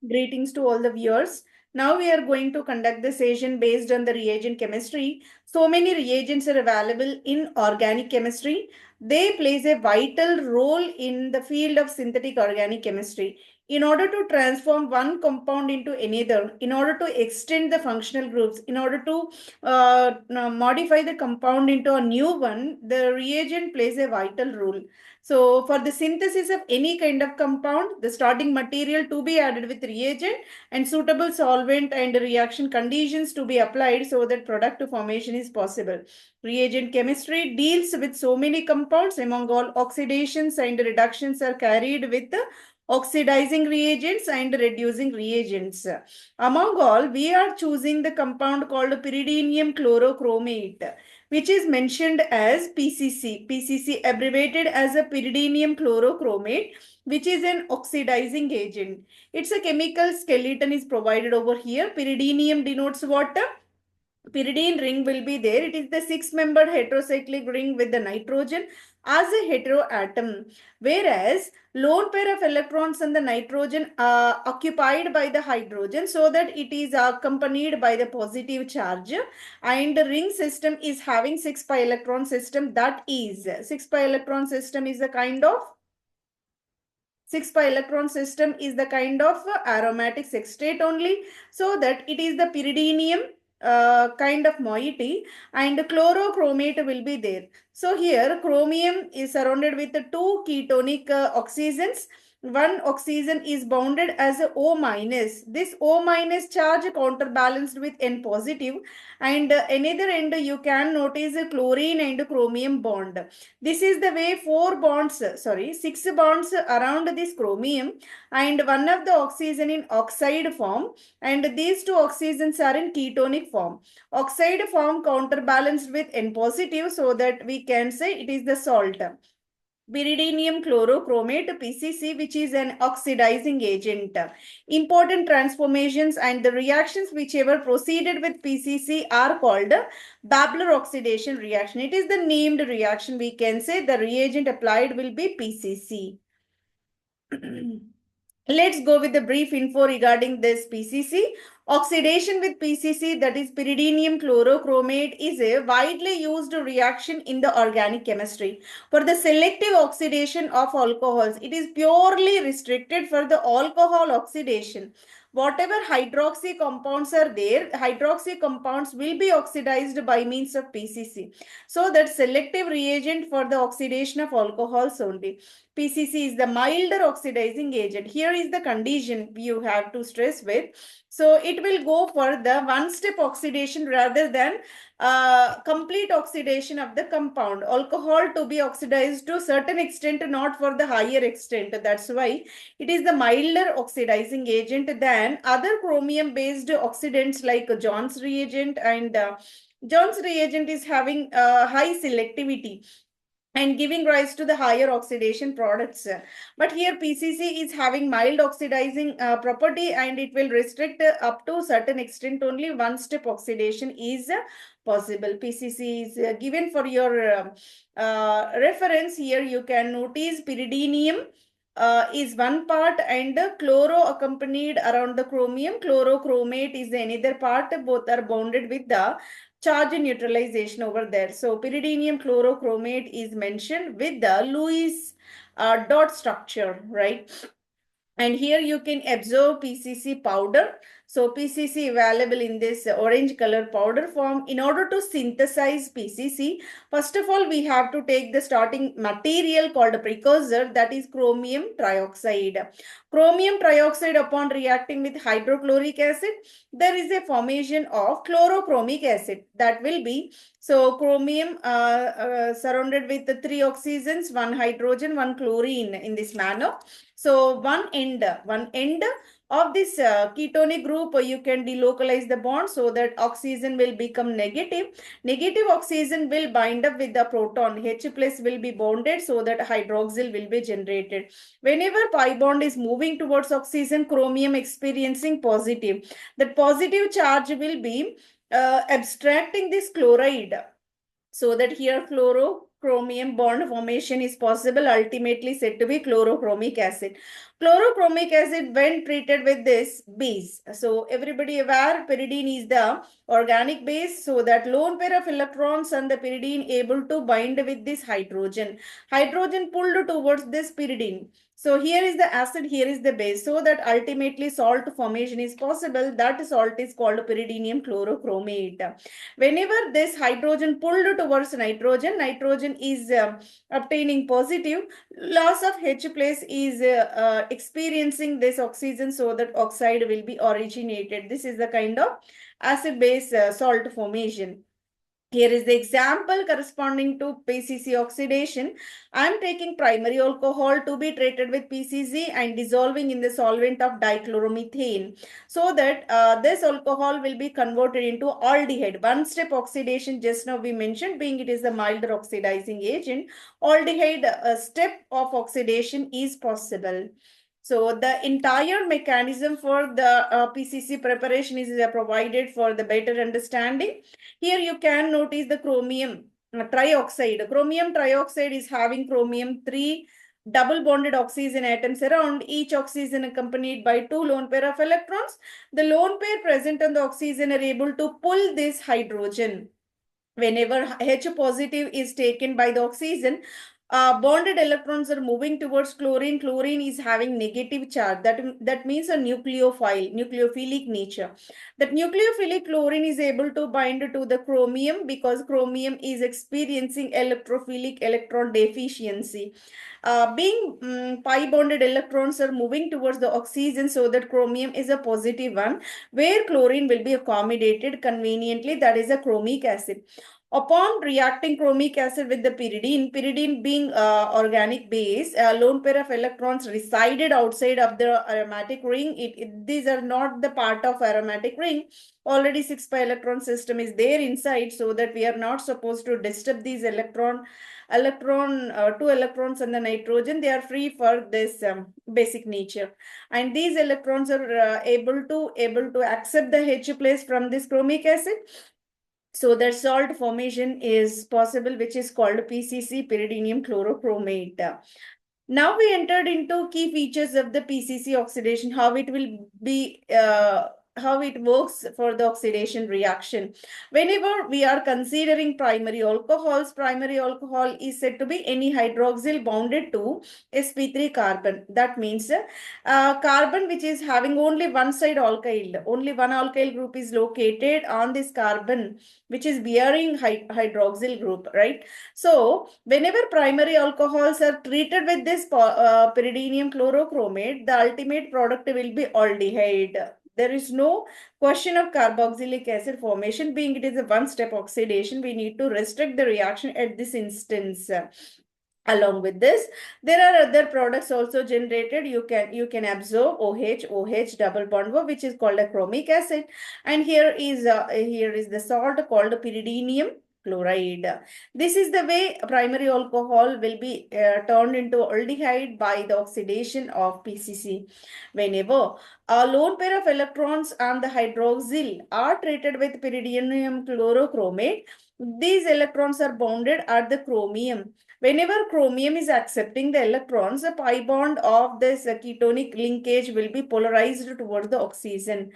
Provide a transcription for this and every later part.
Greetings to all the viewers. Now we are going to conduct the session based on the reagent chemistry. So many reagents are available in organic chemistry. They plays a vital role in the field of synthetic organic chemistry. In order to transform one compound into another, in order to extend the functional groups, in order to modify the compound into a new one, the reagent plays a vital role. So for the synthesis of any kind of compound, the starting material to be added with reagent and suitable solvent and reaction conditions to be applied so that product formation is possible. Reagent chemistry deals with so many compounds. Among all, oxidations and reductions are carried with oxidizing reagents and reducing reagents. Among all, we are choosing the compound called pyridinium chlorochromate, which is mentioned as PCC. PCC abbreviated as a pyridinium chlorochromate, which is an oxidizing agent. It's a chemical skeleton is provided over here. Pyridinium denotes what? Pyridine ring will be there. It is the six-membered heterocyclic ring with the nitrogen as a heteroatom, whereas lone pair of electrons and the nitrogen are occupied by the hydrogen, so that it is accompanied by the positive charge, and the ring system is having 6 pi electron system. That is 6 pi electron system is a kind of 6 pi electron system is the kind of aromatic sextate only, so that it is the pyridinium kind of moiety, and chlorochromate will be there. So here chromium is surrounded with the two ketonic oxygens. One oxygen is bounded as a O minus. This O minus charge counterbalanced with N positive, and another end you can notice a chlorine and chromium bond. This is the way six bonds around this chromium, and one of the oxygen in oxide form, and these two oxygens are in ketonic form. Oxide form counterbalanced with N positive, so that we can say it is the salt. Pyridinium chlorochromate PCC, which is an oxidizing agent. Important transformations and the reactions whichever proceeded with PCC are called Babler oxidation reaction. It is the named reaction. We can say the reagent applied will be PCC. Let's go with the brief info regarding this PCC. Oxidation with PCC, that is pyridinium chlorochromate, is a widely used reaction in the organic chemistry. For the selective oxidation of alcohols, it is purely restricted for the alcohol oxidation. Whatever hydroxy compounds are there, hydroxy compounds will be oxidized by means of PCC. So that selective reagent for the oxidation of alcohols only. PCC is the milder oxidizing agent. Here is the condition you have to stress with. So it will go for the one-step oxidation rather than complete oxidation of the compound. Alcohol to be oxidized to certain extent, not for the higher extent. That's why it is the milder oxidizing agent than other chromium-based oxidants like John's reagent, and John's reagent is having high selectivity and giving rise to the higher oxidation products. But here PCC is having mild oxidizing property, and it will restrict up to certain extent. Only one step oxidation is possible. PCC is given for your reference. Here you can notice pyridinium is one part, and chloro accompanied around the chromium. Chlorochromate is another part. Both are bounded with the charge neutralization over there. So pyridinium chlorochromate is mentioned with the Lewis dot structure, right? And here you can observe PCC powder. So PCC available in this orange color powder form. In order to synthesize PCC, first of all, we have to take the starting material called precursor, that is chromium trioxide. Chromium trioxide, upon reacting with hydrochloric acid, there is a formation of chlorochromic acid. That will be, so chromium surrounded with the 3 oxygens, 1 hydrogen, 1 chlorine in this manner. So one end of this ketonic group, you can delocalize the bond so that oxygen will become negative. Negative oxygen will bind up with the proton. H plus will be bonded so that hydroxyl will be generated. Whenever pi bond is moving towards oxygen, chromium experiencing positive. That positive charge will be abstracting this chloride. So that here chloro chromium bond formation is possible, ultimately said to be chlorochromic acid. Chlorochromic acid when treated with this base. So everybody aware pyridine is the organic base, so that lone pair of electrons and the pyridine able to bind with this hydrogen. Hydrogen pulled towards this pyridine. So here is the acid, here is the base, so that ultimately salt formation is possible. That salt is called pyridinium chlorochromate. Whenever this hydrogen pulled towards nitrogen, nitrogen is obtaining positive. Loss of H place is experiencing this oxygen, so that oxide will be originated. This is the kind of acid base salt formation. Here is the example corresponding to PCC oxidation. I am taking primary alcohol to be treated with PCC and dissolving in the solvent of dichloromethane, so that this alcohol will be converted into aldehyde. One step oxidation just now we mentioned, being it is a milder oxidizing agent, aldehyde step of oxidation is possible. So the entire mechanism for the PCC preparation is provided for the better understanding. Here you can notice the chromium trioxide. Chromium trioxide is having chromium 3 double bonded oxygen atoms around, each oxygen accompanied by 2 lone pair of electrons. The lone pair present on the oxygen are able to pull this hydrogen. Whenever H positive is taken by the oxygen, bonded electrons are moving towards chlorine. Chlorine is having negative charge. That means a nucleophile, nucleophilic nature. That nucleophilic chlorine is able to bind to the chromium because chromium is experiencing electrophilic electron deficiency. Being pi bonded electrons are moving towards the oxygen, so that chromium is a positive one, where chlorine will be accommodated conveniently. That is a chromic acid. Upon reacting chromic acid with the pyridine, pyridine being organic base, a lone pair of electrons resided outside of the aromatic ring. These are not the part of aromatic ring. Already 6 pi electron system is there inside, so that we are not supposed to disturb these two electrons and the nitrogen. They are free for this basic nature, and these electrons are able to accept the H place from this chromic acid, so that salt formation is possible, which is called Pcc-Pyridinium chlorochromate. Now we entered into key features of the PCC oxidation, how it will be, how it works for the oxidation reaction. Whenever we are considering primary alcohols, primary alcohol is said to be any hydroxyl bonded to sp3 carbon. That means carbon which is having only one side alkyl, only one alkyl group is located on this carbon, which is bearing hydroxyl group, right? So whenever primary alcohols are treated with this pyridinium chlorochromate, the ultimate product will be aldehyde. There is no question of carboxylic acid formation, being it is a one-step oxidation. We need to restrict the reaction at this instance. Along with this, there are other products also generated. You can absorb OH double bond, which is called a chromic acid, and here is the salt called pyridinium chloride. This is the way primary alcohol will be turned into aldehyde by the oxidation of PCC. Whenever a lone pair of electrons and the hydroxyl are treated with pyridinium chlorochromate, these electrons are bounded at the chromium. Whenever chromium is accepting the electrons, the pi bond of this ketonic linkage will be polarized towards the oxygen.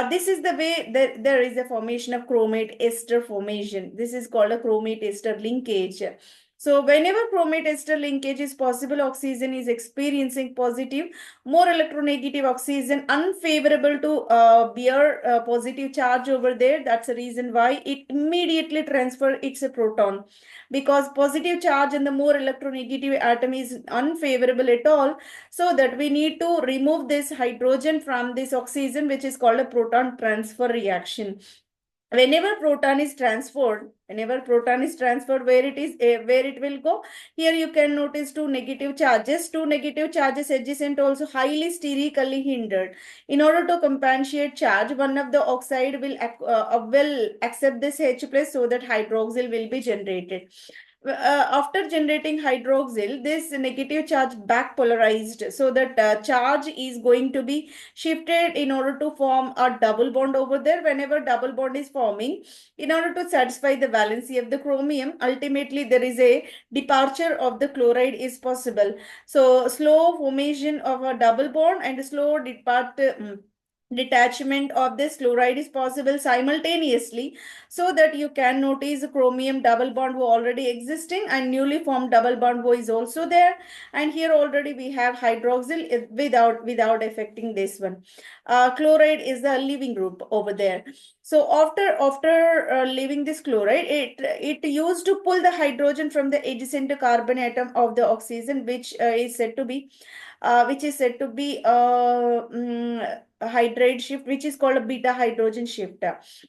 This is the way that there is a formation of chromate ester formation. This is called a chromate ester linkage. So whenever chromate ester linkage is possible, oxygen is experiencing positive, more electronegative oxygen, unfavorable to bear positive charge over there. That's the reason why it immediately transfer its proton, because positive charge and the more electronegative atom is unfavorable at all, so that we need to remove this hydrogen from this oxygen, which is called a proton transfer reaction. Whenever proton is transferred, where it will go, here you can notice two negative charges adjacent also highly sterically hindered. In order to compensate charge, one of the oxide will accept this H plus, so that hydroxyl will be generated. After generating hydroxyl, this negative charge back polarized, so that charge is going to be shifted in order to form a double bond over there. Whenever double bond is forming, in order to satisfy the valency of the chromium, ultimately there is a departure of the chloride is possible. So slow formation of a double bond and slow detachment of this chloride is possible simultaneously, so that you can notice chromium double bond were already existing and newly formed double bond wo is also there. And here already we have hydroxyl without affecting this one. Chloride is the leaving group over there. So after leaving this chloride, it used to pull the hydrogen from the adjacent carbon atom of the oxygen, which is said to be a hydride shift, which is called a beta hydrogen shift.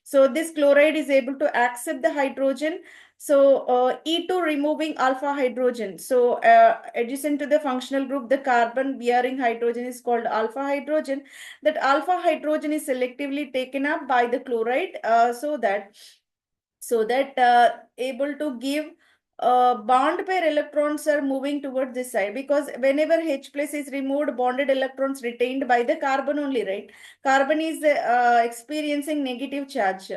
So this chloride is able to accept the hydrogen. So E2 removing alpha hydrogen. So adjacent to the functional group, the carbon bearing hydrogen is called alpha hydrogen. That alpha hydrogen is selectively taken up by the chloride, so that able to give bond pair electrons are moving towards this side, because whenever H plus is removed, bonded electrons retained by the carbon only, right? Carbon is experiencing negative charge.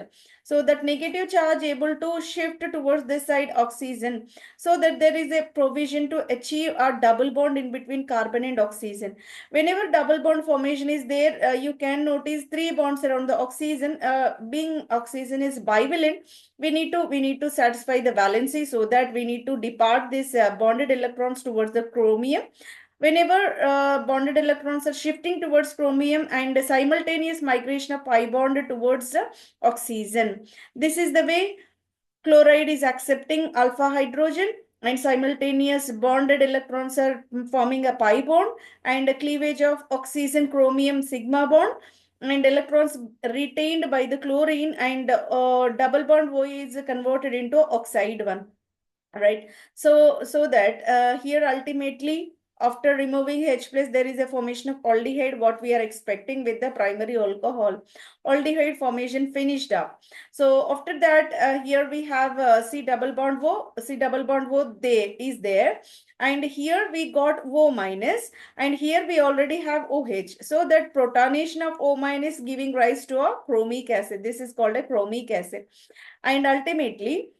So that negative charge able to shift towards this side oxygen, so that there is a provision to achieve a double bond in between carbon and oxygen. Whenever double bond formation is there, you can notice three bonds around the oxygen. Being oxygen is bivalent, we need to satisfy the valency, so that we need to depart this bonded electrons towards the chromium. Whenever bonded electrons are shifting towards chromium, and simultaneous migration of pi bond towards the oxygen, this is the way chloride is accepting alpha hydrogen, and simultaneous bonded electrons are forming a pi bond, and a cleavage of oxygen chromium sigma bond, and electrons retained by the chlorine, and double bond O is converted into oxide one, right? So that here ultimately, after removing H plus, there is a formation of aldehyde, what we are expecting with the primary alcohol. Aldehyde formation finished up. So after that, here we have C double bond O. C double bond O they is there, and here we got O minus, and here we already have OH. So that protonation of O minus giving rise to a chromic acid. This is called a chromic acid, and ultimately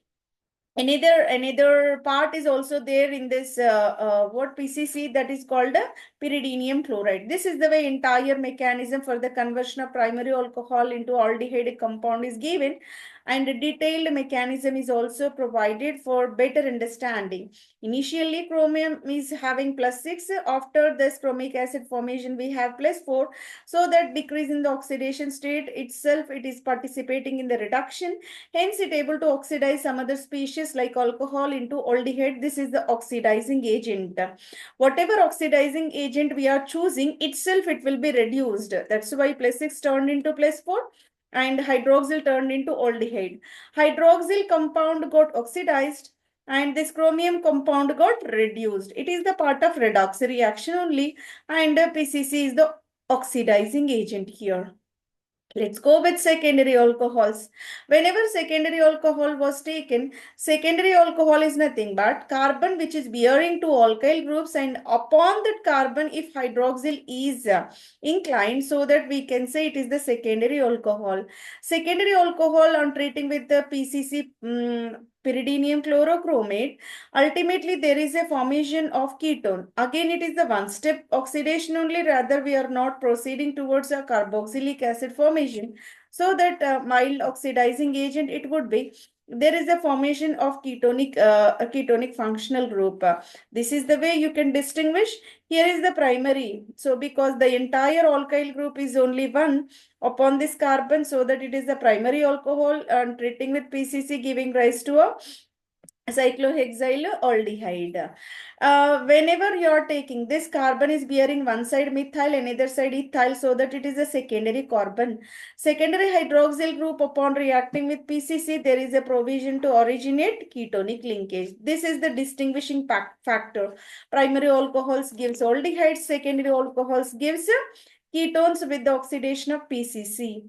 another part is also there in this what PCC, that is called a pyridinium chloride. This is the way entire mechanism for the conversion of primary alcohol into aldehyde compound is given, and a detailed mechanism is also provided for better understanding. Initially chromium is having +6, after this chromic acid formation we have +4, so that decrease in the oxidation state itself, it is participating in the reduction. Hence, it able to oxidize some other species like alcohol into aldehyde. This is the oxidizing agent. Whatever oxidizing agent we are choosing, itself it will be reduced. That's why +6 turned into +4 and hydroxyl turned into aldehyde. Hydroxyl compound got oxidized and this chromium compound got reduced. It is the part of redox reaction only, and PCC is the oxidizing agent here. Let's go with secondary alcohols. Whenever secondary alcohol was taken, secondary alcohol is nothing but carbon which is bearing two alkyl groups, and upon that carbon, if hydroxyl is inclined, so that we can say it is the secondary alcohol. Secondary alcohol on treating with the PCC pyridinium chlorochromate, ultimately there is a formation of ketone. Again, it is the one-step oxidation only, rather we are not proceeding towards a carboxylic acid formation. So that mild oxidizing agent it would be, there is a formation of a ketonic functional group. This is the way you can distinguish. Here is the primary. So because the entire alkyl group is only one upon this carbon, so that it is the primary alcohol, and treating with PCC giving rise to a cyclohexyl aldehyde. Whenever you are taking this, carbon is bearing one side methyl, another side ethyl, so that it is a secondary carbon. Secondary hydroxyl group upon reacting with PCC, there is a provision to originate ketonic linkage. This is the distinguishing factor. Primary alcohols gives aldehydes, secondary alcohols gives ketones with the oxidation of PCC.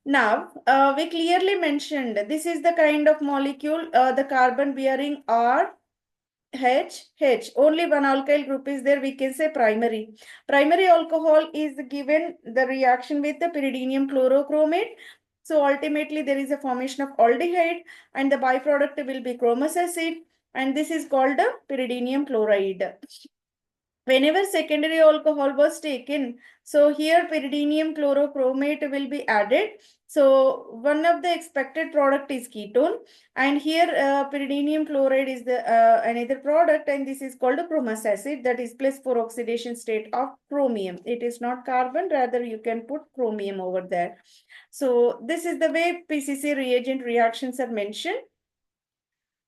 Now, we clearly mentioned this is the kind of molecule, the carbon bearing R, H, H. Only one alkyl group is there, we can say primary. Primary alcohol is given the reaction with the pyridinium chlorochromate. So ultimately there is a formation of aldehyde and the byproduct will be chromous acid, and this is called the pyridinium chloride. Whenever secondary alcohol was taken, so here pyridinium chlorochromate will be added. So one of the expected product is ketone, and here pyridinium chloride is the another product, and this is called a chromous acid, that is plus 4 oxidation state of chromium. It is not carbon, rather you can put chromium over there. So this is the way PCC reagent reactions are mentioned.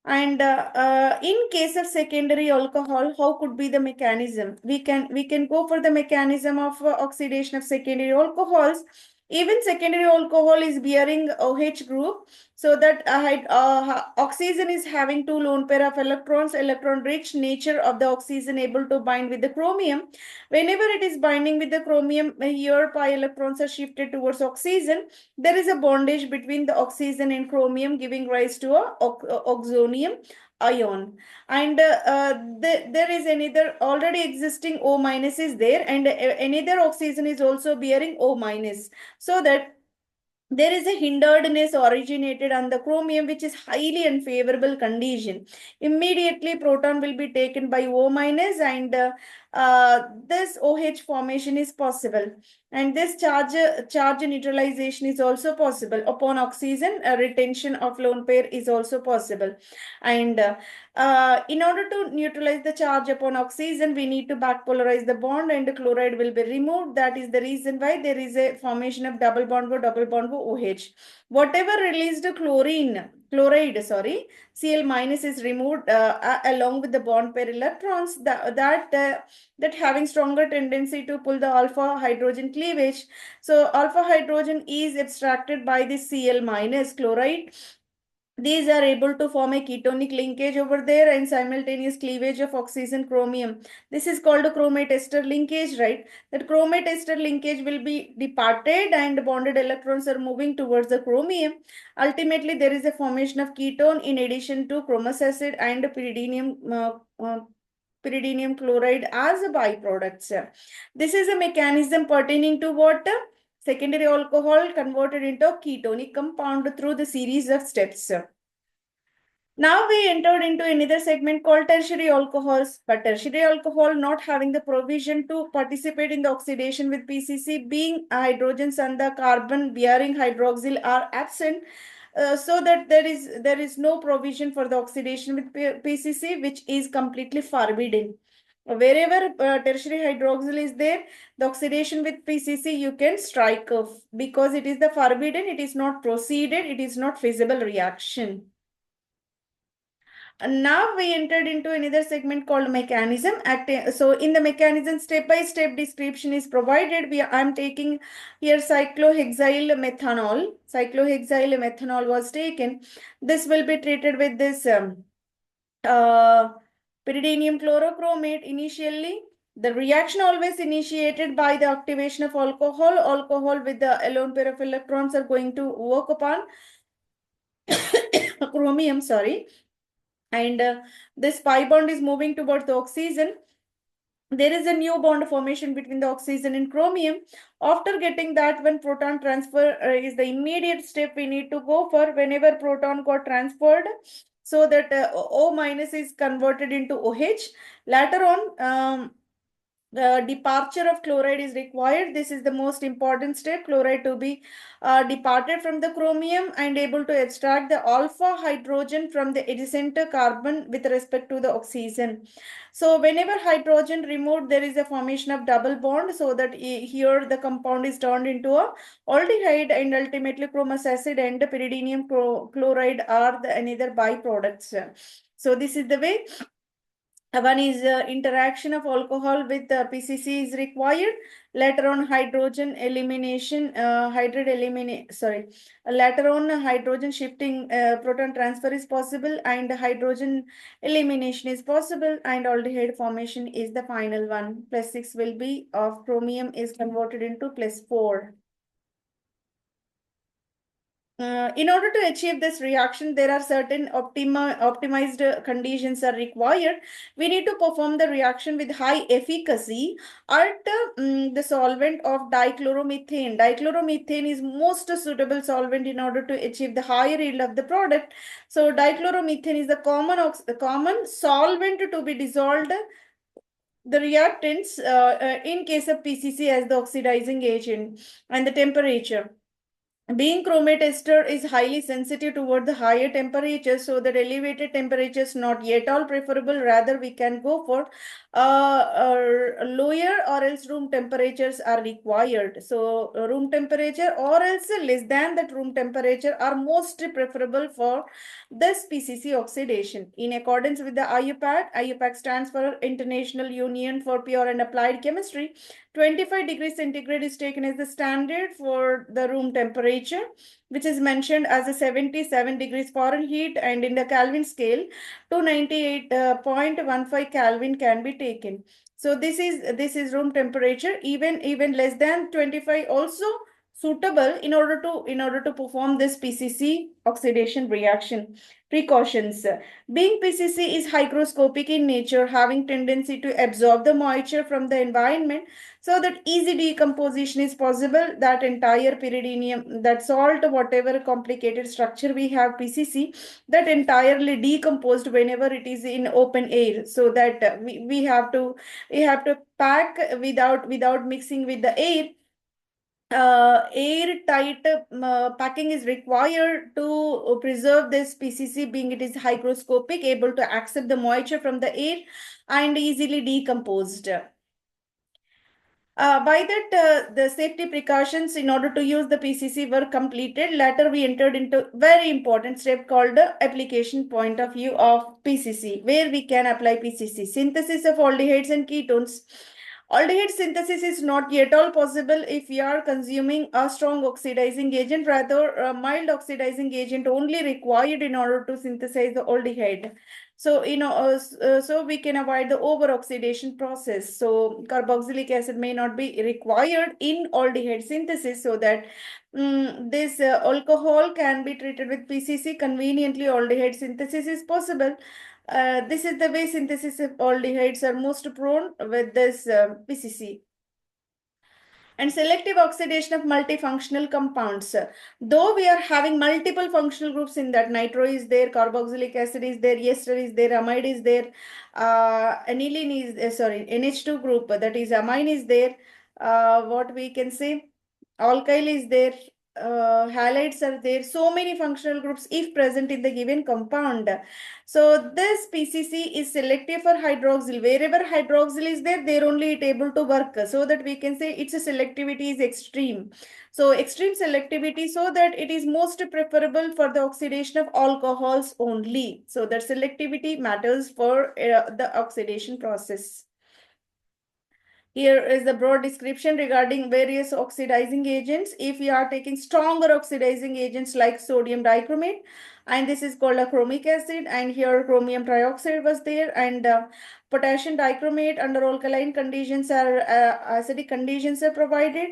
And in case of secondary alcohol, how could be the mechanism? We can go for the mechanism of oxidation of secondary alcohols. Even secondary alcohol is bearing OH group, so that oxygen is having two lone pair of electrons, electron rich nature of the oxygen able to bind with the chromium. Whenever it is binding with the chromium, here pi electrons are shifted towards oxygen. There is a bondage between the oxygen and chromium, giving rise to a oxonium ion. And there is another already existing O minus is there, and another oxygen is also bearing O minus, so that there is a hinderedness originated on the chromium, which is highly unfavorable condition. Immediately proton will be taken by O minus, and this OH formation is possible, and this charge neutralization is also possible. Upon oxygen, retention of lone pair is also possible. And in order to neutralize the charge upon oxygen, we need to backpolarize the bond, and the chloride will be removed. That is the reason why there is a formation of double bond OH. Whatever released chloride, sorry, Cl minus is removed along with the bond pair electrons, that having stronger tendency to pull the alpha hydrogen cleavage. So alpha hydrogen is abstracted by the Cl minus chloride. These are able to form a ketonic linkage over there and simultaneous cleavage of oxygen chromium. This is called a chromate ester linkage, right? That chromate ester linkage will be departed and bonded electrons are moving towards the chromium. Ultimately, there is a formation of ketone in addition to chromous acid and pyridinium chloride as a byproduct. This is a mechanism pertaining to what? Secondary alcohol converted into a ketonic compound through the series of steps. Now we entered into another segment called tertiary alcohols, but tertiary alcohol not having the provision to participate in the oxidation with PCC, being hydrogens and the carbon bearing hydroxyl are absent, so that there is no provision for the oxidation with PCC, which is completely forbidden. Wherever tertiary hydroxyl is there, the oxidation with PCC you can strike off, because it is the forbidden, it is not proceeded, it is not feasible reaction. And now we entered into another segment called mechanism. So in the mechanism, step-by-step description is provided. I'm taking here cyclohexyl methanol. Cyclohexyl methanol was taken. This will be treated with this uh, pyridinium chlorochromate initially. The reaction always initiated by the activation of alcohol. Alcohol with the lone pair of electrons are going to work upon chromium, sorry. And this pi bond is moving towards the oxygen. There is a new bond formation between the oxygen and chromium. After getting that, when proton transfer is the immediate step we need to go for. Whenever proton got transferred, so that O minus is converted into OH. Later on, the departure of chloride is required. This is the most important step. Chloride to be departed from the chromium and able to extract the alpha hydrogen from the adjacent carbon with respect to the oxygen. So whenever hydrogen removed, there is a formation of double bond, so that here the compound is turned into a aldehyde, and ultimately chromous acid and pyridinium chloride are the another byproducts. So this is the way. One is interaction of alcohol with PCC is required. Later on, hydrogen elimination, later on, hydrogen shifting, proton transfer is possible, and hydrogen elimination is possible, and aldehyde formation is the final one. +6 will be of chromium is converted into +4. In order to achieve this reaction, there are certain optimized conditions are required. We need to perform the reaction with high efficacy at the solvent of dichloromethane. Dichloromethane is most suitable solvent in order to achieve the higher yield of the product. So dichloromethane is the common solvent to be dissolved the reactants in case of PCC as the oxidizing agent and the temperature. Being chromate ester is highly sensitive toward the higher temperatures, so that elevated temperatures not yet all preferable. Rather, we can go for lower or else room temperatures are required. So, room temperature or else less than that room temperature are most preferable for this PCC oxidation. In accordance with the IUPAC, IUPAC stands for International Union for Pure and Applied Chemistry. 25 degrees centigrade is taken as the standard for the room temperature, which is mentioned as a 77 degrees Fahrenheit, and in the Kelvin scale, 298.15 Kelvin can be taken. So this is room temperature. Even less than 25 also suitable in order to perform this PCC oxidation reaction. Precautions. Being PCC is hygroscopic in nature, having tendency to absorb the moisture from the environment, so that easy decomposition is possible. That entire pyridinium, that salt, whatever complicated structure we have PCC, that entirely decomposed whenever it is in open air. So that we have to pack without mixing with the air. Airtight packing is required to preserve this PCC, being it is hygroscopic, able to accept the moisture from the air and easily decomposed. By that, the safety precautions in order to use the PCC were completed. Later, we entered into very important step called the application point of view of PCC, where we can apply PCC. Synthesis of aldehydes and ketones. Aldehyde synthesis is not yet all possible if we are consuming a strong oxidizing agent. Rather, a mild oxidizing agent only required in order to synthesize the aldehyde. So, so we can avoid the over oxidation process. So, carboxylic acid may not be required in aldehyde synthesis, so that this alcohol can be treated with PCC. Conveniently, aldehyde synthesis is possible. This is the way synthesis of aldehydes are most prone with this PCC. And selective oxidation of multifunctional compounds. Though we are having multiple functional groups in that, nitro is there, carboxylic acid is there, ester is there, amide is there, aniline is, NH2 group, that is amine is there, what we can say, alkyl is there, halides are there, so many functional groups if present in the given compound. So this PCC is selective for hydroxyl. Wherever hydroxyl is there, there only it able to work. So that we can say its selectivity is extreme. So extreme selectivity, so that it is most preferable for the oxidation of alcohols only. So that selectivity matters for the oxidation process. Here is the broad description regarding various oxidizing agents. If we are taking stronger oxidizing agents like sodium dichromate, and this is called a chromic acid, and here chromium trioxide was there, and potassium dichromate under alkaline conditions are acidic conditions are provided.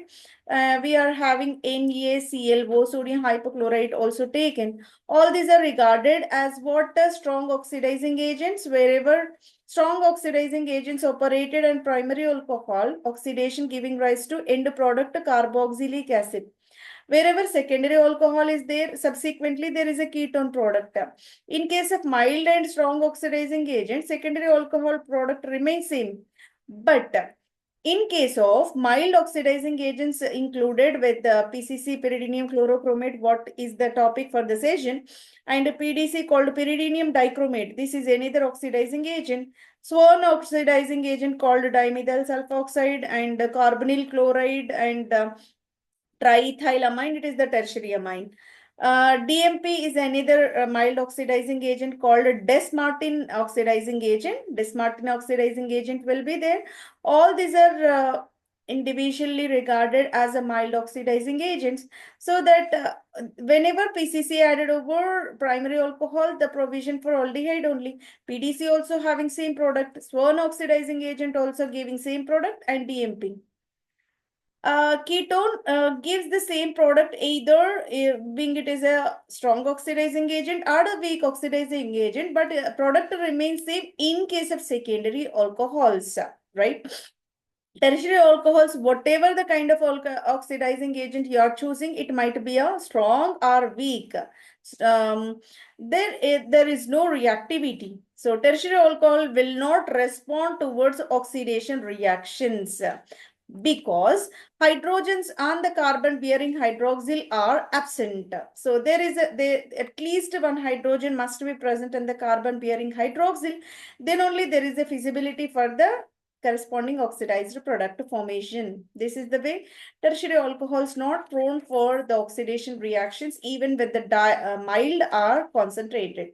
We are having NaClO, sodium hypochlorite also taken. All these are regarded as what strong oxidizing agents. Wherever strong oxidizing agents operated on primary alcohol, oxidation giving rise to end product carboxylic acid. Wherever secondary alcohol is there, subsequently there is a ketone product. In case of mild and strong oxidizing agent, secondary alcohol product remains same. But in case of mild oxidizing agents included with the Pcc-Pyridinium chlorochromate, what is the topic for the session, and PDC called pyridinium dichromate. This is another oxidizing agent. Swan oxidizing agent called dimethyl sulfoxide and carbonyl chloride and triethylamine, it is the tertiary amine. DMP is another mild oxidizing agent called Des-Martin oxidizing agent. Des-Martin oxidizing agent will be there. All these are individually regarded as a mild oxidizing agents, so that whenever PCC added over primary alcohol, the provision for aldehyde only. PDC also having same product, Swan oxidizing agent also giving same product, and DMP. Ketone gives the same product either being it is a strong oxidizing agent or a weak oxidizing agent, but product remains same in case of secondary alcohols, right? Tertiary alcohols, whatever the kind of oxidizing agent you are choosing, it might be a strong or weak. There is no reactivity. So tertiary alcohol will not respond towards oxidation reactions because hydrogens and the carbon bearing hydroxyl are absent. So at least one hydrogen must be present in the carbon bearing hydroxyl. Then only there is a feasibility for the corresponding oxidized product formation. This is the way tertiary alcohols not prone for the oxidation reactions even with the mild or concentrated.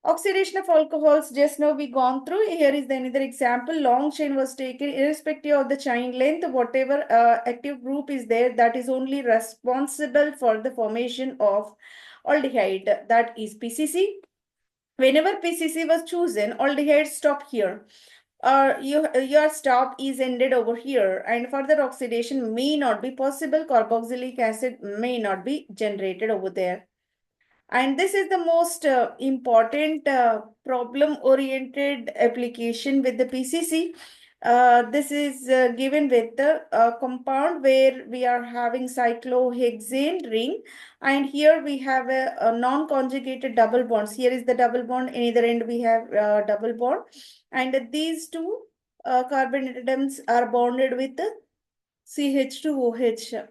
Oxidation of alcohols, just now we gone through. Here is another example. Long chain was taken, irrespective of the chain length, whatever active group is there, that is only responsible for the formation of aldehyde, that is PCC. Whenever PCC was chosen, aldehyde stop here. Your stop is ended over here, and further oxidation may not be possible. Carboxylic acid may not be generated over there. And this is the most important problem-oriented application with the PCC. This is given with the compound where we are having cyclohexane ring, and here we have a non-conjugated double bonds. Here is the double bond, in either end we have double bond, and these two carbon atoms are bonded with the CH2OH.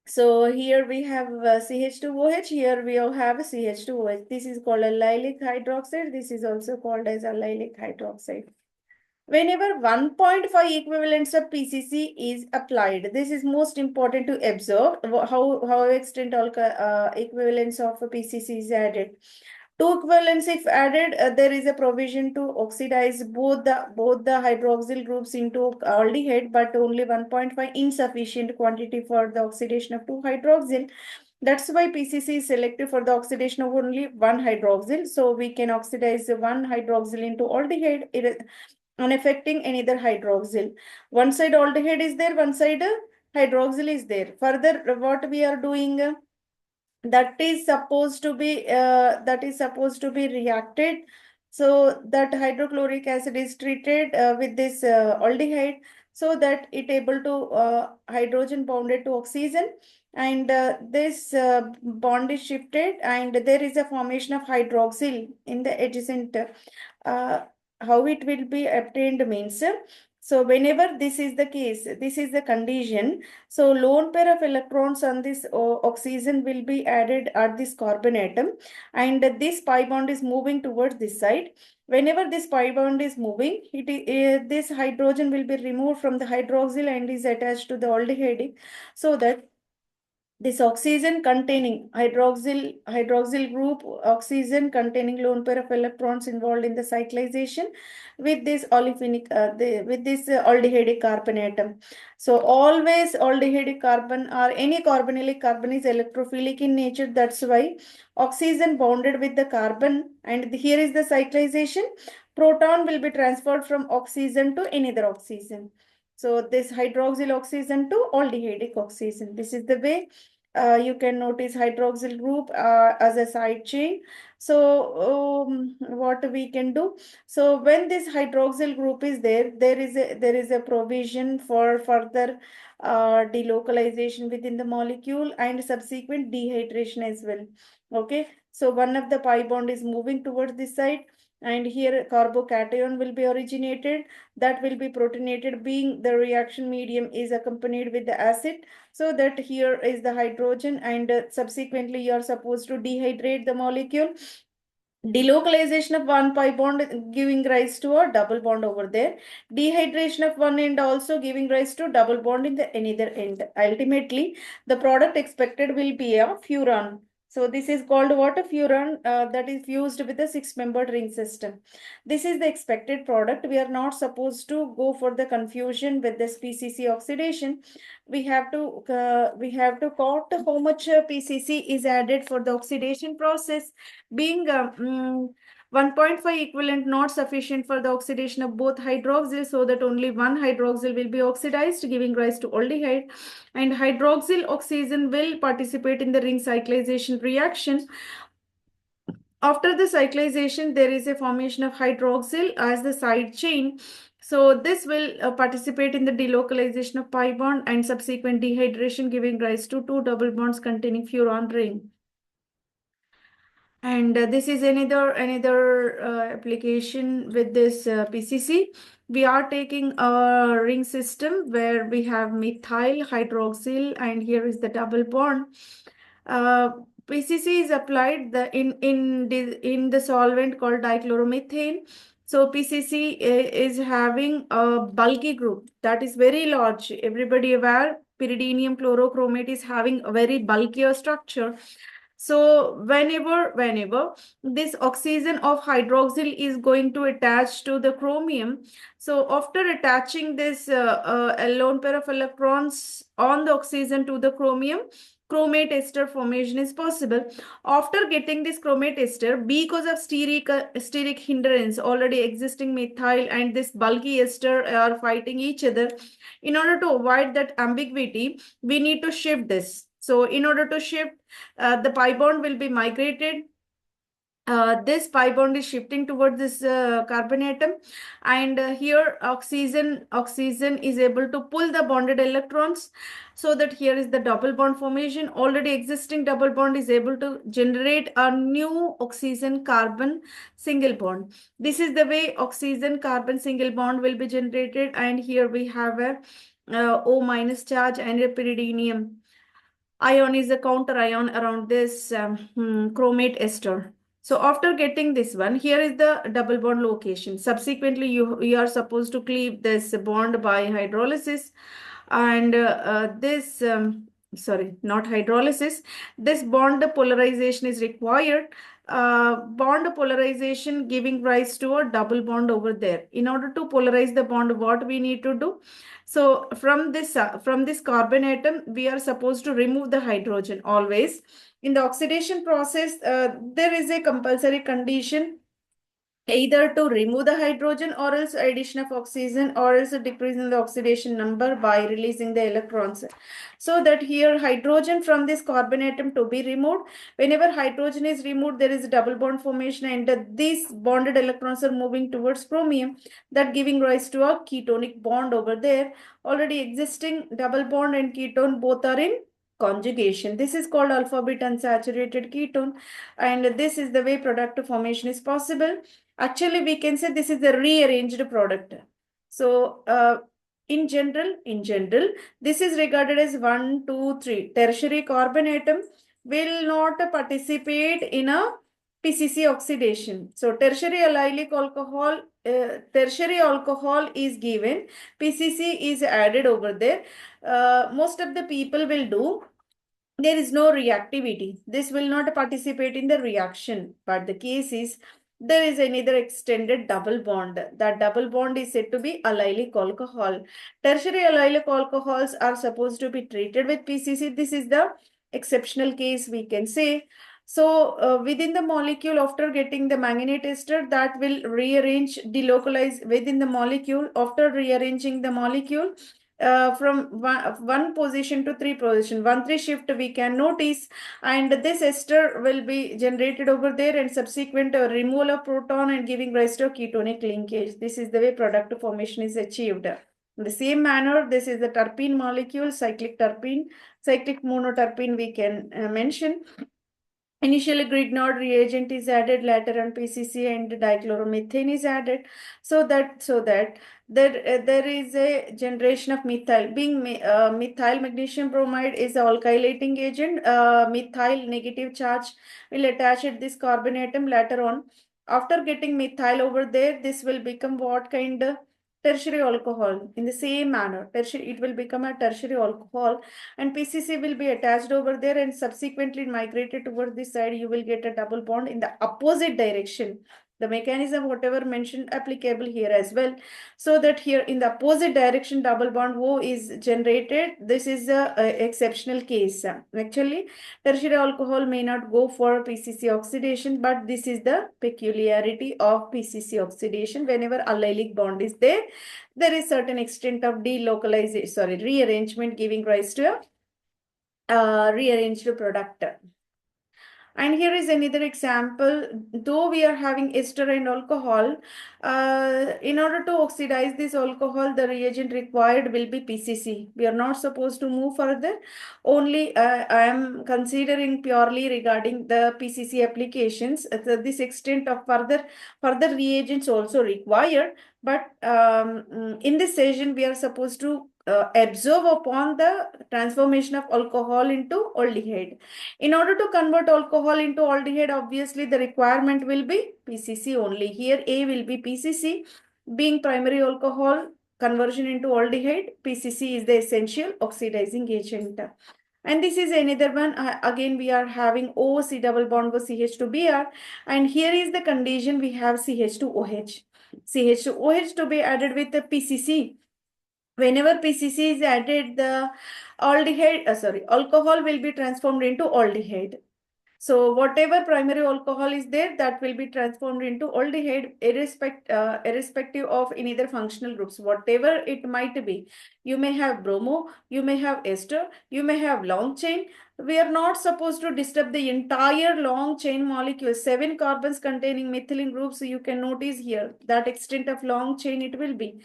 So here we have CH2OH, here we have CH2OH. This is called allylic hydroxide. This is also called as allylic hydroxide. Whenever 1.5 equivalents of PCC is applied, this is most important to observe how extent all equivalents of PCC is added. Two equivalents if added, there is a provision to oxidize both the hydroxyl groups into aldehyde, but only 1.5 insufficient quantity for the oxidation of 2-hydroxyl. That's why PCC is selected for the oxidation of only 1-hydroxyl. So we can oxidize 1-hydroxyl into aldehyde, unaffecting any other hydroxyl. One side aldehyde is there, one side hydroxyl is there. Further, what we are doing? That is supposed to be reacted, so that hydrochloric acid is treated with this aldehyde, so that it able to hydrogen bonded to oxygen, and this bond is shifted, and there is a formation of hydroxyl in the adjacent. How it will be obtained means, so whenever this is the case, this is the condition. So lone pair of electrons on this oxygen will be added at this carbon atom, and this pi bond is moving towards this side. Whenever this pi bond is moving, this hydrogen will be removed from the hydroxyl and is attached to the aldehyde, so that this oxygen containing hydroxyl group, oxygen containing lone pair of electrons involved in the cyclization with this olefinic with this aldehydic carbon atom. So always aldehydic carbon or any carbonylic carbon is electrophilic in nature. That's why oxygen bonded with the carbon, and here is the cyclization. Proton will be transferred from oxygen to another oxygen. So this hydroxyl oxygen to aldehydic oxygen. This is the way you can notice hydroxyl group as a side chain. So what we can do? So when this hydroxyl group is there, there is a provision for further delocalization within the molecule and subsequent dehydration as well. Okay, so one of the pi bond is moving towards this side, and here carbocation will be originated, that will be protonated, being the reaction medium is accompanied with the acid, so that here is the hydrogen, and subsequently you are supposed to dehydrate the molecule. Delocalization of one pi bond giving rise to a double bond over there. Dehydration of one end also giving rise to double bond in the another end. Ultimately, the product expected will be a furan. So this is called what? A furan that is fused with a 6-membered ring system. This is the expected product. We are not supposed to go for the confusion with this PCC oxidation. We have to count how much PCC is added for the oxidation process, being 1.5 equivalent not sufficient for the oxidation of both hydroxyl, so that only one hydroxyl will be oxidized, giving rise to aldehyde. And hydroxyl oxygen will participate in the ring cyclization reaction. After the cyclization, there is a formation of hydroxyl as the side chain. So this will participate in the delocalization of pi bond and subsequent dehydration, giving rise to two double bonds containing furan ring. And this is another application with this PCC. We are taking a ring system where we have methyl hydroxyl, and here is the double bond. Uh, PCC is applied in the solvent called dichloromethane. So PCC is having a bulky group that is very large. Everybody aware, pyridinium chlorochromate is having a very bulkier structure. So whenever this oxygen of hydroxyl is going to attach to the chromium, so after attaching this a lone pair of electrons on the oxygen to the chromium, chromate ester formation is possible. After getting this chromate ester, because of steric hindrance already existing methyl and this bulky ester are fighting each other, in order to avoid that ambiguity, we need to shift this. So in order to shift, the pi bond will be migrated. This pi bond is shifting towards this carbon atom, and here oxygen is able to pull the bonded electrons, so that here is the double bond formation. Already existing double bond is able to generate a new oxygen carbon single bond. This is the way oxygen carbon single bond will be generated, and here we have a O minus charge and a pyridinium ion is a counter ion around this chromate ester. So after getting this one, here is the double bond location. Subsequently, you are supposed to cleave this bond by hydrolysis, and sorry, not hydrolysis. This bond polarization is required. Bond polarization giving rise to a double bond over there. In order to polarize the bond, what we need to do? So from this carbon atom, we are supposed to remove the hydrogen always. In the oxidation process, there is a compulsory condition either to remove the hydrogen or else addition of oxygen or else a decrease in the oxidation number by releasing the electrons. So that here hydrogen from this carbon atom to be removed. Whenever hydrogen is removed, there is a double bond formation, and these bonded electrons are moving towards chromium, that giving rise to a ketonic bond over there. Already existing double bond and ketone both are in conjugation. This is called alpha beta unsaturated ketone, and this is the way product formation is possible. Actually, we can say this is the rearranged product. So, in general, this is regarded as 1, 2, 3. Tertiary carbon atom will not participate in a PCC oxidation. So, tertiary alcohol is given. PCC is added over there. Most of the people will do. There is no reactivity. This will not participate in the reaction. But the case is, there is another extended double bond. That double bond is said to be allylic alcohol. Tertiary allylic alcohols are supposed to be treated with PCC. This is the exceptional case, we can say. So within the molecule, after getting the manganate ester, that will rearrange, delocalize within the molecule. After rearranging the molecule, from one position to three position, 1-3 shift we can notice, and this ester will be generated over there, and subsequent removal of proton and giving rise to ketonic linkage. This is the way product formation is achieved. In the same manner, this is the terpene molecule, cyclic terpene, cyclic monoterpene we can mention. Initially, Grignard reagent is added, later on PCC and dichloromethane is added, so that there is a generation of methyl. Being methyl magnesium bromide is an alkylating agent. Methyl negative charge will attach at this carbon atom later on. After getting methyl over there, this will become what kind of tertiary alcohol? In the same manner, it will become a tertiary alcohol, and PCC will be attached over there, and subsequently migrated towards this side. You will get a double bond in the opposite direction. The mechanism, whatever mentioned, applicable here as well. So that here in the opposite direction, double bond O is generated. This is a exceptional case. Actually, tertiary alcohol may not go for PCC oxidation, but this is the peculiarity of PCC oxidation. Whenever allylic bond is there, there is certain extent of rearrangement giving rise to a rearranged product. And here is another example. Though we are having ester and alcohol, in order to oxidize this alcohol, the reagent required will be PCC. We are not supposed to move further. Only I am considering purely regarding the PCC applications. This extent of further reagents also required. But in this session, we are supposed to observe upon the transformation of alcohol into aldehyde. In order to convert alcohol into aldehyde, obviously the requirement will be PCC only. Here A will be PCC. Being primary alcohol, conversion into aldehyde, PCC is the essential oxidizing agent. And this is another one. Again, we are having OC double bond with CH2Br. And here is the condition, we have CH2OH. CH2OH to be added with the PCC. Whenever PCC is added, the alcohol will be transformed into aldehyde. So whatever primary alcohol is there, that will be transformed into aldehyde, irrespective of any other functional groups, whatever it might be. You may have bromo, you may have ester, you may have long chain. We are not supposed to disturb the entire long chain molecule, 7 carbons containing methylene groups. So you can notice here that extent of long chain it will be.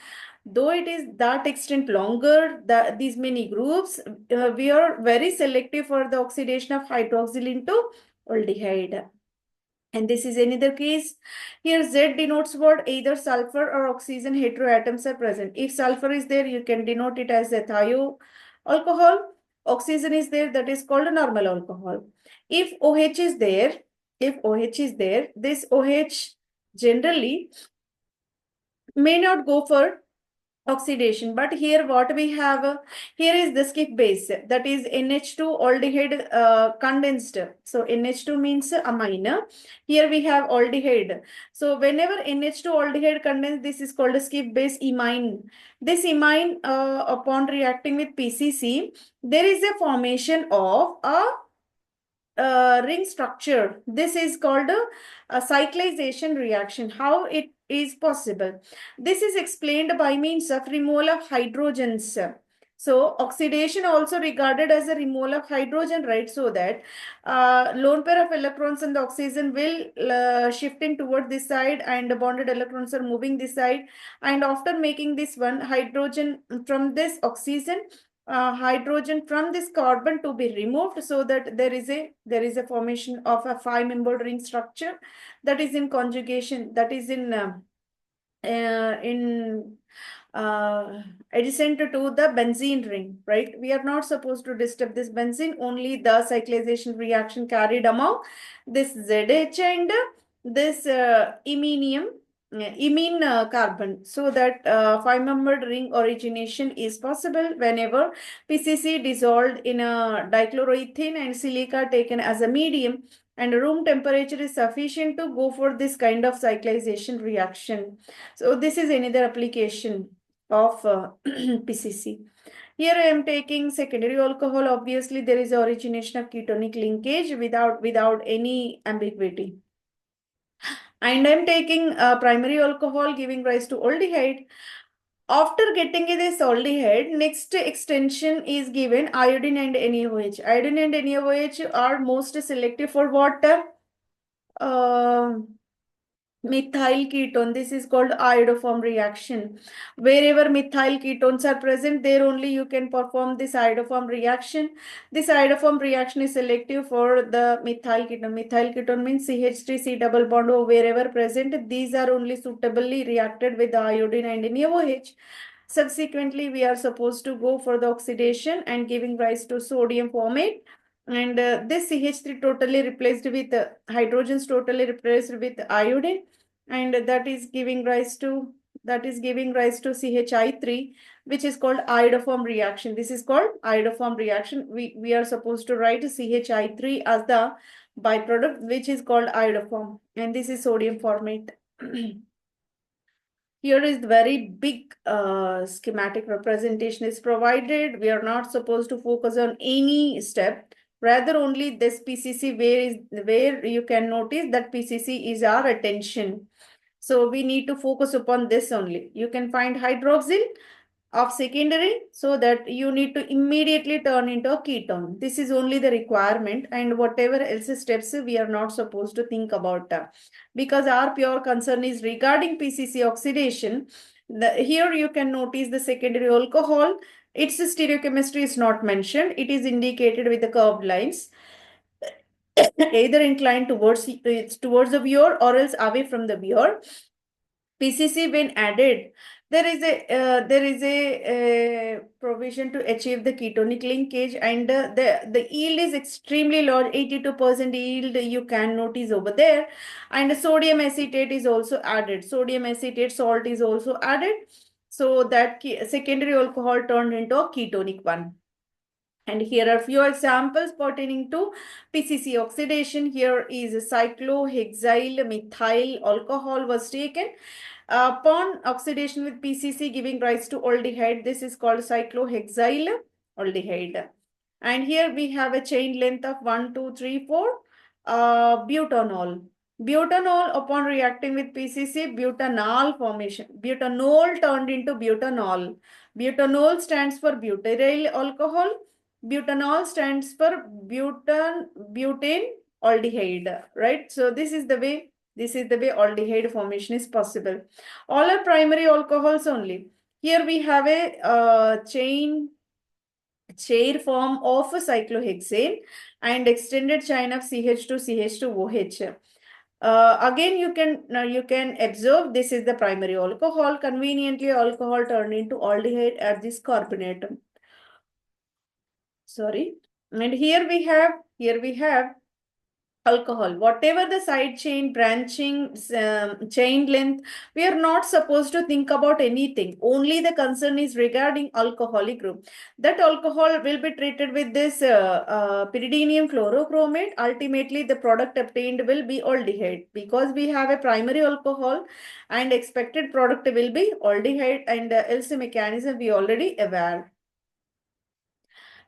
Though it is that extent longer, these many groups, we are very selective for the oxidation of hydroxyl into aldehyde. And this is another case. Here Z denotes what? Either sulfur or oxygen heteroatoms are present. If sulfur is there, you can denote it as a thio alcohol. Oxygen is there, that is called a normal alcohol. If OH is there, this OH generally may not go for oxidation, but here what we have, here is the skip base, that is NH2 aldehyde condensed. So NH2 means amine. Here we have aldehyde. So whenever NH2 aldehyde condensed, this is called a skip base imine. This imine, upon reacting with PCC, there is a formation of a ring structure. This is called a cyclization reaction. How it is possible? This is explained by means of removal of hydrogens. So oxidation also regarded as a removal of hydrogen, right? So that lone pair of electrons and the oxygen will shifting toward this side, and the bonded electrons are moving this side. And after making this one hydrogen from this oxygen, hydrogen from this carbon to be removed, so that there is a formation of a 5-membered ring structure that is in conjugation, that is in adjacent to the benzene ring, right? We are not supposed to disturb this benzene, only the cyclization reaction carried among this ZH and this imine carbon, so that 5-membered ring origination is possible whenever PCC dissolved in a dichloroethane and silica taken as a medium, and room temperature is sufficient to go for this kind of cyclization reaction. So this is another application of PCC. Here I am taking secondary alcohol. Obviously, there is origination of ketonic linkage without any ambiguity. And I'm taking primary alcohol giving rise to aldehyde. After getting this aldehyde, next extension is given iodine and NaOH. Iodine and NaOH are most selective for water. Methyl ketone, this is called iodoform reaction. Wherever methyl ketones are present, there only you can perform this iodoform reaction. This iodoform reaction is selective for the methyl ketone. Methyl ketone means CH3C double bond O. Wherever present, these are only suitably reacted with the iodine and NaOH. Subsequently, we are supposed to go for the oxidation and giving rise to sodium formate. And this CH3 totally replaced with hydrogens totally replaced with iodine, and that is giving rise to CHI3, which is called iodoform reaction. This is called iodoform reaction. We are supposed to write CHI3 as the byproduct, which is called iodoform, and this is sodium formate. Here is very big schematic representation is provided. We are not supposed to focus on any step. Rather, only this PCC where you can notice that PCC is our attention. So we need to focus upon this only. You can find hydroxyl of secondary so that you need to immediately turn into a ketone. This is only the requirement, and whatever else steps we are not supposed to think about because our pure concern is regarding PCC oxidation. Here you can notice the secondary alcohol. Its stereochemistry is not mentioned. It is indicated with the curved lines, either inclined towards the viewer or else away from the viewer. PCC when added, there is a provision to achieve the ketonic linkage, and the yield is extremely low, 82% yield you can notice over there, and sodium acetate is also added. Sodium acetate salt is also added, so that secondary alcohol turned into a ketonic one. And here are few examples pertaining to PCC oxidation. Here is cyclohexyl methyl alcohol was taken. Upon oxidation with PCC giving rise to aldehyde, this is called cyclohexyl aldehyde. And here we have a chain length of 1, 2, 3, 4. Butanol. Butanol, upon reacting with PCC, butanol formation. Butanol turned into butanol. Butanol stands for butyryl alcohol. Butanol stands for butane aldehyde, right? So this is the way aldehyde formation is possible. All are primary alcohols only. Here we have a chain form of a cyclohexane and extended chain of CH2 CH2OH. Again, you can observe this is the primary alcohol. Conveniently, alcohol turned into aldehyde at this carbonate. Sorry. And here we have alcohol. Whatever the side chain, branching, chain length, we are not supposed to think about anything. Only the concern is regarding alcoholic group. That alcohol will be treated with this pyridinium chlorochromate. Ultimately, the product obtained will be aldehyde because we have a primary alcohol and expected product will be aldehyde, and else mechanism we already aware.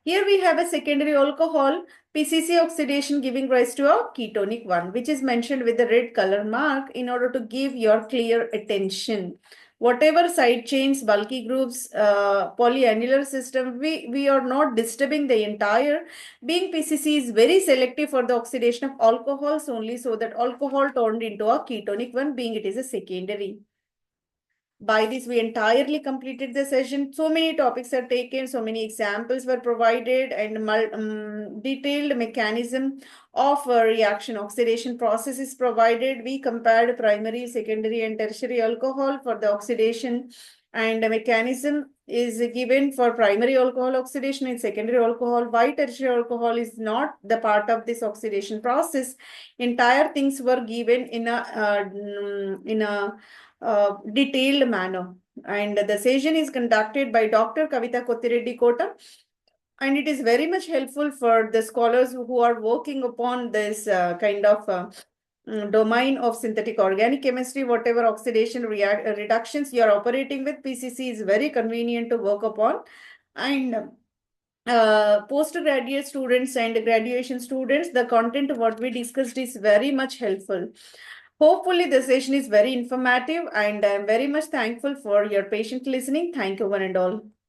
Here we have a secondary alcohol, PCC oxidation giving rise to a ketonic one, which is mentioned with the red color mark in order to give your clear attention. Whatever side chains, bulky groups, polyannular system, we are not disturbing the entire. Being PCC is very selective for the oxidation of alcohols only, so that alcohol turned into a ketonic one, being it is a secondary. By this, we entirely completed the session. So many topics are taken, so many examples were provided, and detailed mechanism of reaction oxidation process is provided. We compared primary, secondary, and tertiary alcohol for the oxidation, and the mechanism is given for primary alcohol oxidation and secondary alcohol. Why tertiary alcohol is not the part of this oxidation process? Entire things were given in a detailed manner. And the session is conducted by Dr. Kavita Kottireddy Kota. And it is very much helpful for the scholars who are working upon this kind of domain of synthetic organic chemistry. Whatever oxidation reductions you are operating with, PCC is very convenient to work upon. And postgraduate students and graduation students, the content what we discussed is very much helpful. Hopefully, the session is very informative, and I'm very much thankful for your patient listening. Thank you, one and all.